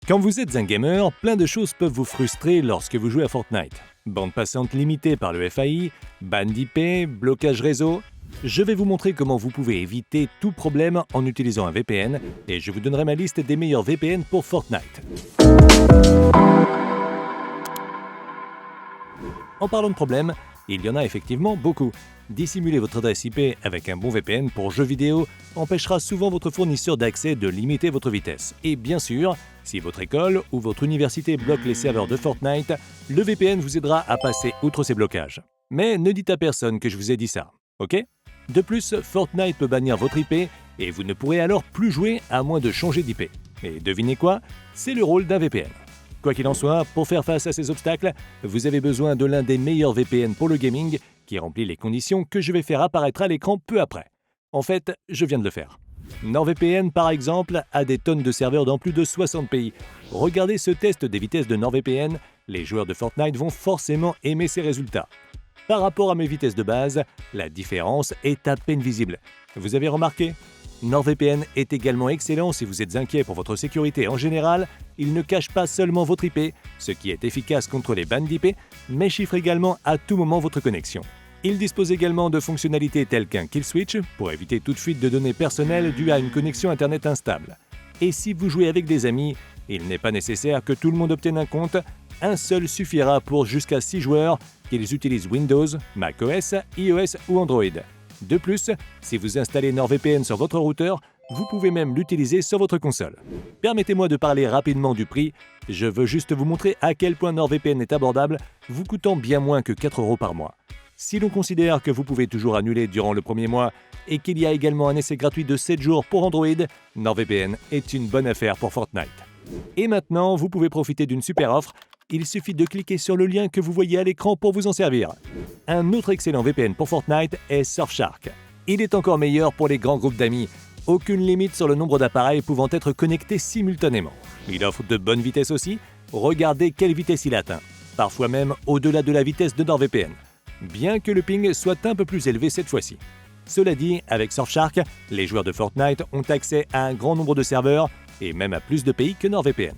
Quand vous êtes un gamer, plein de choses peuvent vous frustrer lorsque vous jouez à Fortnite. Bande passante limitée par le FAI, ban d'IP, blocage réseau. Je vais vous montrer comment vous pouvez éviter tout problème en utilisant un VPN et je vous donnerai ma liste des meilleurs VPN pour Fortnite. En parlant de problèmes, il y en a effectivement beaucoup. Dissimuler votre adresse IP avec un bon VPN pour jeux vidéo empêchera souvent votre fournisseur d'accès de limiter votre vitesse. Et bien sûr, si votre école ou votre université bloque les serveurs de Fortnite, le VPN vous aidera à passer outre ces blocages. Mais ne dites à personne que je vous ai dit ça, ok ? De plus, Fortnite peut bannir votre IP et vous ne pourrez alors plus jouer à moins de changer d'IP. Et devinez quoi ? C'est le rôle d'un VPN. Quoi qu'il en soit, pour faire face à ces obstacles, vous avez besoin de l'un des meilleurs VPN pour le gaming qui remplit les conditions que je vais faire apparaître à l'écran peu après. En fait, je viens de le faire. NordVPN, par exemple, a des tonnes de serveurs dans plus de 60 pays. Regardez ce test des vitesses de NordVPN, les joueurs de Fortnite vont forcément aimer ces résultats. Par rapport à mes vitesses de base, la différence est à peine visible. Vous avez remarqué ? NordVPN est également excellent si vous êtes inquiet pour votre sécurité en général. Il ne cache pas seulement votre IP, ce qui est efficace contre les bans d'IP, mais chiffre également à tout moment votre connexion. Il dispose également de fonctionnalités telles qu'un kill switch pour éviter toute fuite de données personnelles due à une connexion Internet instable. Et si vous jouez avec des amis, il n'est pas nécessaire que tout le monde obtienne un compte. Un seul suffira pour jusqu'à 6 joueurs, qu'ils utilisent Windows, macOS, iOS ou Android. De plus, si vous installez NordVPN sur votre routeur, vous pouvez même l'utiliser sur votre console. Permettez-moi de parler rapidement du prix. Je veux juste vous montrer à quel point NordVPN est abordable, vous coûtant bien moins que 4 € par mois. Si l'on considère que vous pouvez toujours annuler durant le premier mois et qu'il y a également un essai gratuit de 7 jours pour Android, NordVPN est une bonne affaire pour Fortnite. Et maintenant, vous pouvez profiter d'une super offre. Il suffit de cliquer sur le lien que vous voyez à l'écran pour vous en servir. Un autre excellent VPN pour Fortnite est Surfshark. Il est encore meilleur pour les grands groupes d'amis. Aucune limite sur le nombre d'appareils pouvant être connectés simultanément. Il offre de bonnes vitesses aussi. Regardez quelle vitesse il atteint. Parfois même au-delà de la vitesse de NordVPN. Bien que le ping soit un peu plus élevé cette fois-ci. Cela dit, avec Surfshark, les joueurs de Fortnite ont accès à un grand nombre de serveurs et même à plus de pays que NordVPN.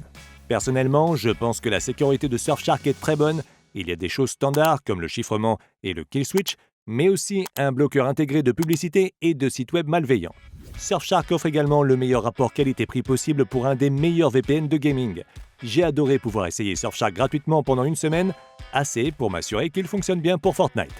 Personnellement, je pense que la sécurité de Surfshark est très bonne. Il y a des choses standards comme le chiffrement et le kill switch, mais aussi un bloqueur intégré de publicité et de sites web malveillants. Surfshark offre également le meilleur rapport qualité-prix possible pour un des meilleurs VPN de gaming. J'ai adoré pouvoir essayer Surfshark gratuitement pendant une semaine, assez pour m'assurer qu'il fonctionne bien pour Fortnite.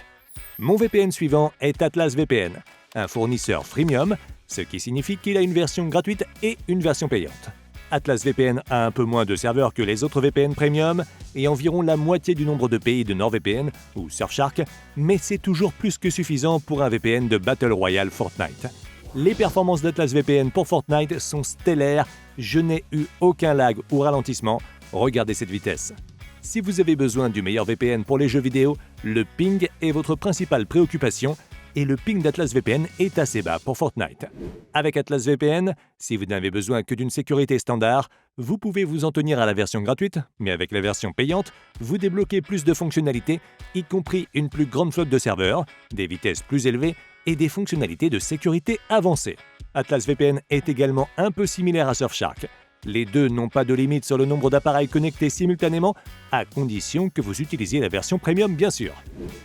Mon VPN suivant est Atlas VPN, un fournisseur freemium, ce qui signifie qu'il a une version gratuite et une version payante. Atlas VPN a un peu moins de serveurs que les autres VPN Premium et environ la moitié du nombre de pays de NordVPN ou Surfshark, mais c'est toujours plus que suffisant pour un VPN de Battle Royale Fortnite. Les performances d'Atlas VPN pour Fortnite sont stellaires, je n'ai eu aucun lag ou ralentissement, regardez cette vitesse. Si vous avez besoin du meilleur VPN pour les jeux vidéo, le ping est votre principale préoccupation et le ping d'Atlas VPN est assez bas pour Fortnite. Avec Atlas VPN, si vous n'avez besoin que d'une sécurité standard, vous pouvez vous en tenir à la version gratuite, mais avec la version payante, vous débloquez plus de fonctionnalités, y compris une plus grande flotte de serveurs, des vitesses plus élevées et des fonctionnalités de sécurité avancées. Atlas VPN est également un peu similaire à Surfshark. Les deux n'ont pas de limite sur le nombre d'appareils connectés simultanément, à condition que vous utilisiez la version Premium bien sûr.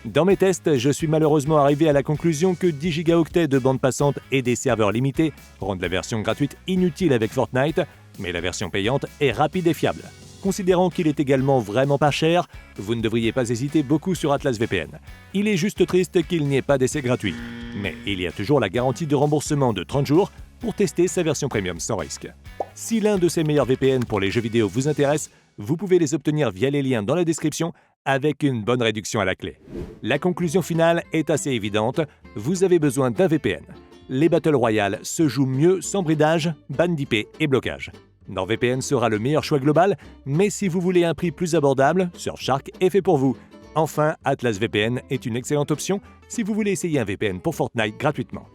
Dans mes tests, je suis malheureusement arrivé à la conclusion que 10 gigaoctets de bande passante et des serveurs limités rendent la version gratuite inutile avec Fortnite, mais la version payante est rapide et fiable. Considérant qu'il est également vraiment pas cher, vous ne devriez pas hésiter beaucoup sur Atlas VPN. Il est juste triste qu'il n'y ait pas d'essai gratuit. Mais il y a toujours la garantie de remboursement de 30 jours pour tester sa version premium sans risque. Si l'un de ces meilleurs VPN pour les jeux vidéo vous intéresse, vous pouvez les obtenir via les liens dans la description avec une bonne réduction à la clé. La conclusion finale est assez évidente, vous avez besoin d'un VPN. Les Battle Royale se jouent mieux sans bridage, ban d'IP et blocage. NordVPN sera le meilleur choix global, mais si vous voulez un prix plus abordable, Surfshark est fait pour vous. Enfin, Atlas VPN est une excellente option si vous voulez essayer un VPN pour Fortnite gratuitement.